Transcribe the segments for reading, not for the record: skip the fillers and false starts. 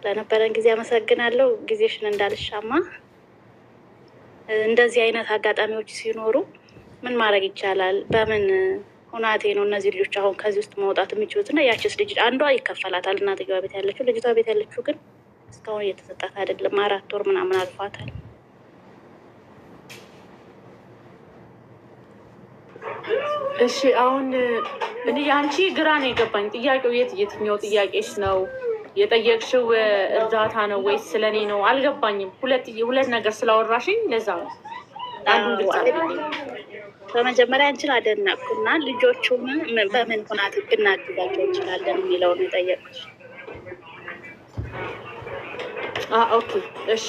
ለነበረን ጊዜ አመሰግናለሁ። ጊዜሽን እንዳልሻማ። እንደዚህ አይነት አጋጣሚዎች ሲኖሩ ምን ማድረግ ይቻላል? በምን ሁናቴ ነው እነዚህ ልጆች አሁን ከዚህ ውስጥ መውጣት የሚችሉት? እና ያችስ ልጅ አንዷ ይከፈላታል፣ እናትየዋ ቤት ያለችው። ልጅቷ ቤት ያለችው ግን እስካሁን እየተሰጣት አይደለም። 4 ወር ምናምን አልፏታል። እሺ አሁን እኔ አንቺ ግራ ነው የገባኝ። ጥያቄው የትኛው ጥያቄሽ ነው የጠየቅሽው? እርዳታ ነው ወይስ ስለኔ ነው? አልገባኝም። ሁለት ነገር ስላወራሽኝ ለዛ ነው። በመጀመሪያ አንቺን አደነቅኩና ልጆቹን በምን ሁናት ብናግዛቸው እንችላለን የሚለውን የጠየቅሽ። ኦኬ እሺ፣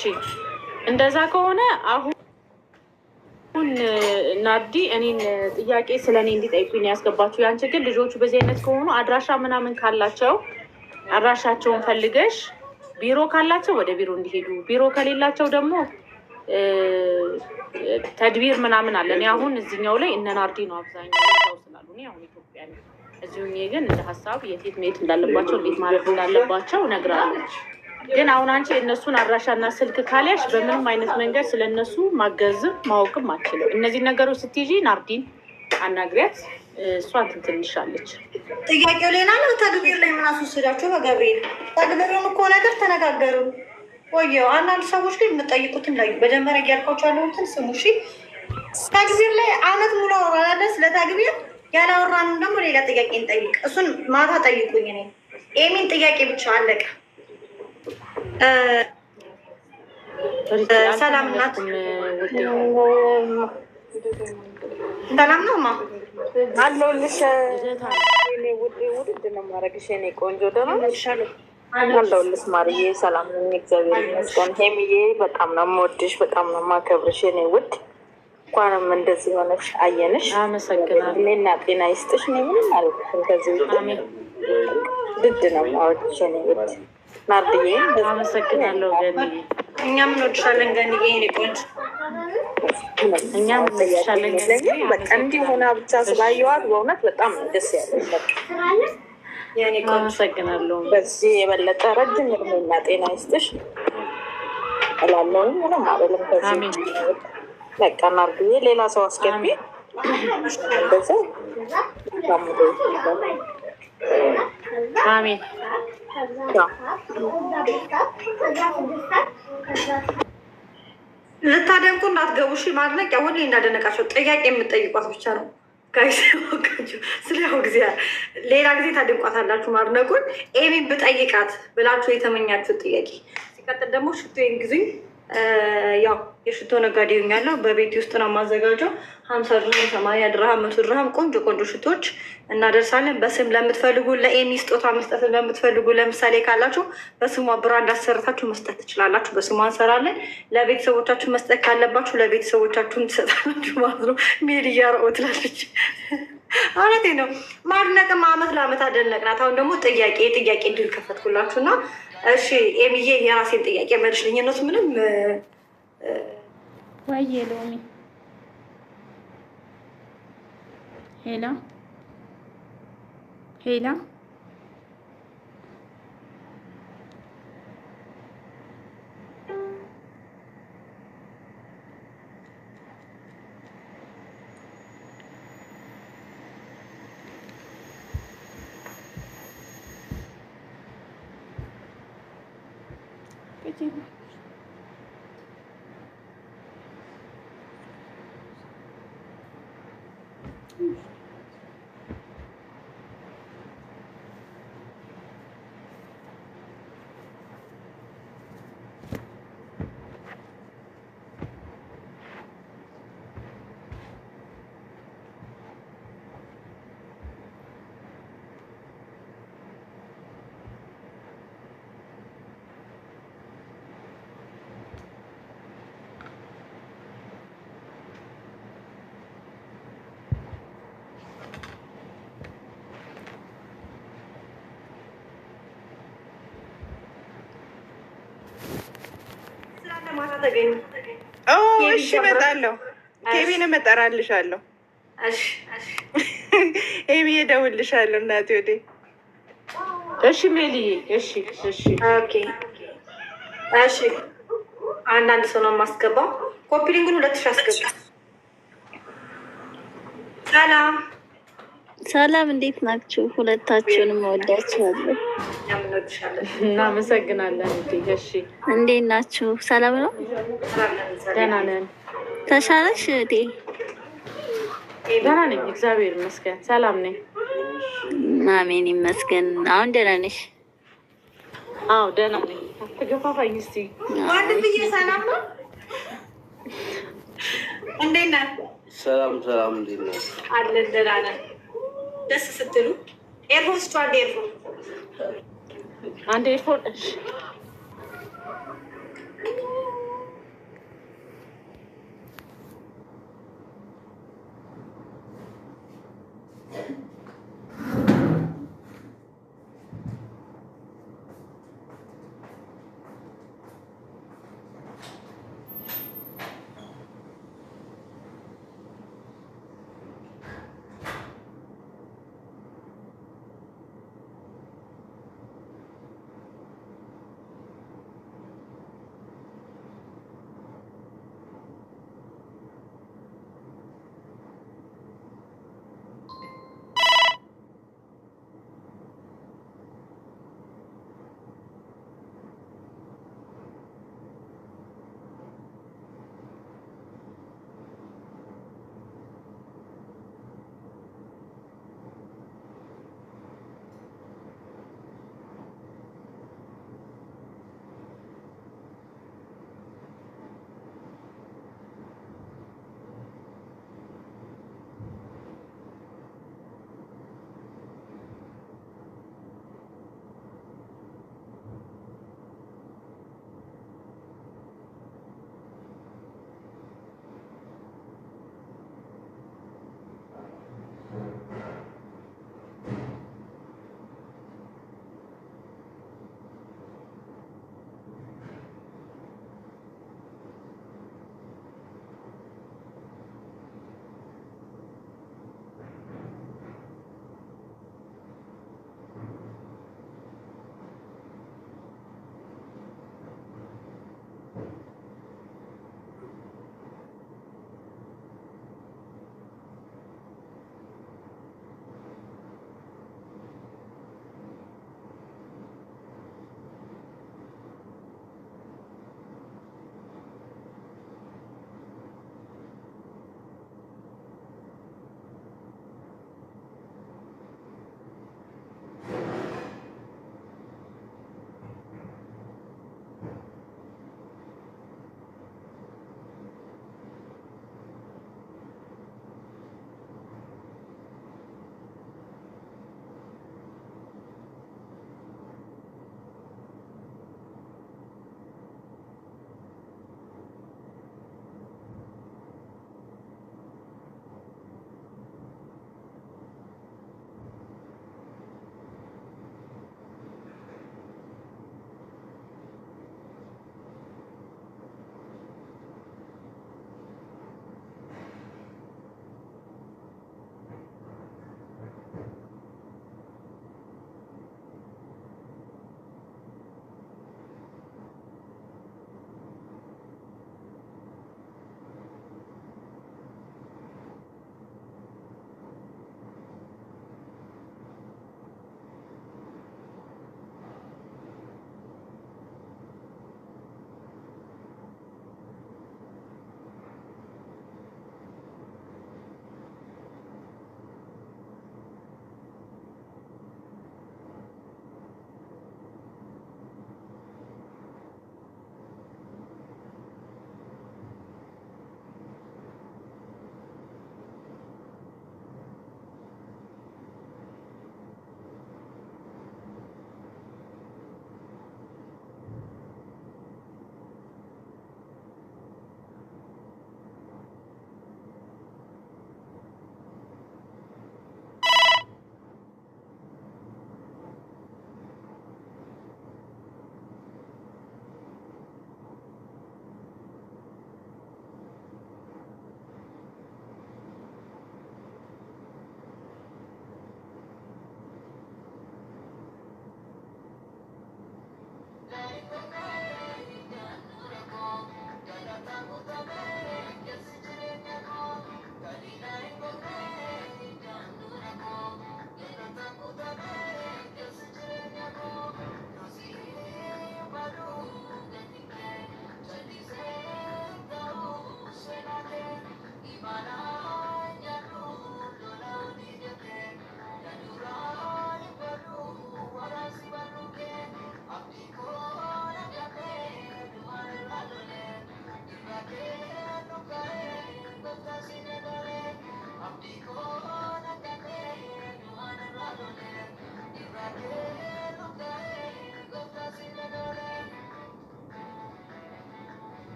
እንደዛ ከሆነ አሁን ናርዲ እኔን ጥያቄ ስለ እኔ እንዲጠይቁኝ ያስገባችሁ። ያንቺ ግን ልጆቹ በዚህ አይነት ከሆኑ አድራሻ ምናምን ካላቸው አድራሻቸውን ፈልገሽ ቢሮ ካላቸው ወደ ቢሮ እንዲሄዱ፣ ቢሮ ከሌላቸው ደግሞ ተድቢር ምናምን አለ። እኔ አሁን እዚኛው ላይ እነ ናርዲ ነው አብዛኛው ሰው ስላሉ እኔ አሁን ኢትዮጵያ ነው። እዚሁ ግን እንደ ሀሳብ የት መሄድ እንዳለባቸው እንዴት ማለት እንዳለባቸው እነግራለሁ። ግን አሁን አንቺ እነሱን አድራሻና ስልክ ካልያሽ በምንም አይነት መንገድ ስለነሱ ማገዝም ማወቅም አችልም። እነዚህ ነገሮች ስትይዢ ናርዲን አናግሪያት፣ እሷ እንትን ትንሻለች። ጥያቄው ሌላ ነው። ተግቢር ላይ ምን አስወሰዳችሁ? በገብርኤል ተግቢሩን እኮ ነገር ተነጋገሩ። ቆየው አንዳንድ ሰዎች ግን የምጠይቁትን ላይ በጀመሪያ እያልኳቸው ያለሁትን ስሙ። እሺ ተግቢር ላይ አመት ሙሉ አወራለ። ስለ ተግቢር ያላወራንም ደግሞ ሌላ ጥያቄ እንጠይቅ። እሱን ማታ ጠይቁኝ። እኔ ኤሚን ጥያቄ ብቻ አለቀ። ሰላም ናት? ሰላም ነው ማ አለሁልሽ። ውድድ ነው የማደርግሽ የእኔ ቆንጆ። ደህና ነሽ? አለሁልሽ ማርዬ። ሰላም ነኝ እግዚአብሔር ይመስገን። ሄምዬ በጣም ነው የምወድሽ፣ በጣም ነው የማከብርሽ የእኔ ውድ። እንኳንም እንደዚህ ሆነሽ አየንሽ። አመሰግናለሁ። እኔና ጤና ይስጥሽ። እኔ ምንም አልኩሽም ከዚህ ውጭ። ድድ ነው የማወድሽ የእኔ ውድ ናርድዬ። አመሰግናለሁ ገኒ። እኛም እንወድሻለን ገኒዬ የእኔ ቆንጆ። እኛም እንወድሻለን ገኒ። በቃ እንዲህ ሆና ብቻ ስላየዋት በእውነት በጣም ደስ ያለሽ። አመሰግናለሁ። በዚህ የበለጠ ረጅም እድሜና ጤና ይስጥሽ እላለሁ። ምንም አይደለም ከዚህ በቃ ናርድዬ። ሌላ ሰው አስገቢ እንደዛ አሜን። ልታደንቁ እንዳትገቡ እሺ። ማድነቂያ ሁሌ እንዳደነቃቸው ጥያቄ የምጠይቋት ብቻ ነው። ስለያው ጊዜ ሌላ ጊዜ ታደንቋታላችሁ ማድነቁን። ኤሚን ብጠይቃት ብላችሁ የተመኛችሁት ጥያቄ። ሲቀጥል ደግሞ ሽቶዬን ጊዜኝ ያው የሽቶ ነጋዴ ሆኛለሁ። በቤት ውስጥ ነው የማዘጋጀው። 50 ድርሃም፣ 80 ድርሃም፣ 100 ድርሃም ቆንጆ ቆንጆ ሽቶች እናደርሳለን። በስም ለምትፈልጉ ለኤሚ ስጦታ መስጠት ለምትፈልጉ ለምሳሌ ካላችሁ በስሟ ብራንድ አሰርታችሁ መስጠት ትችላላችሁ። በስሟ እንሰራለን። ለቤተሰቦቻችሁ መስጠት ካለባችሁ ለቤተሰቦቻችሁም ትሰጣላችሁ ማለት ነው። ሜልያ ረኦ ትላለች። እውነቴ ነው። ማድነቅም አመት ለአመት አደነቅናት። አሁን ደግሞ ጥያቄ እድል ከፈትኩላችሁ እና እሺ ኤሚዬ የራሴን ጥያቄ መልሽልኝ። እነሱ ምንም ወይዬ ሎሚ ሄላ ሄላ እሺ እመጣለሁ። ኬቢን እመጣልሻለሁ። ኤሚ እደውልልሻለሁ እናቴ ወዴ። እሺ ሜሊ። እሺ ኦኬ እሺ አንዳንድ ሰው ነው የማስገባው። ኮፒ ሊንኩን 2000 አስገባ። ሰላም ሰላም፣ እንዴት ናችሁ? ሁለታችሁንም እወዳችኋለሁ። እናመሰግናለን። እሺ እንዴት ናችሁ? ሰላም ነው? ደህና ነን። ተሻለሽ እህቴ? ደህና ነኝ፣ እግዚአብሔር ይመስገን። ሰላም ነኝ። አሜን ይመስገን። አሁን ደህና ነሽ? አዎ ደህና ነኝ። አትገፋፋኝ እስኪ። ወንድምዬ ሰላም ነው? እንዴት ነህ? ሰላም ሰላም፣ እንዴት ነው? አለን ደህና ነን። ደስ ስትሉ ኤርፎን ስቷ ኤርፎን አንድ ኤርፎን። እሺ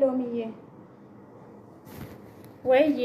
ሎሚዬ ወይዬ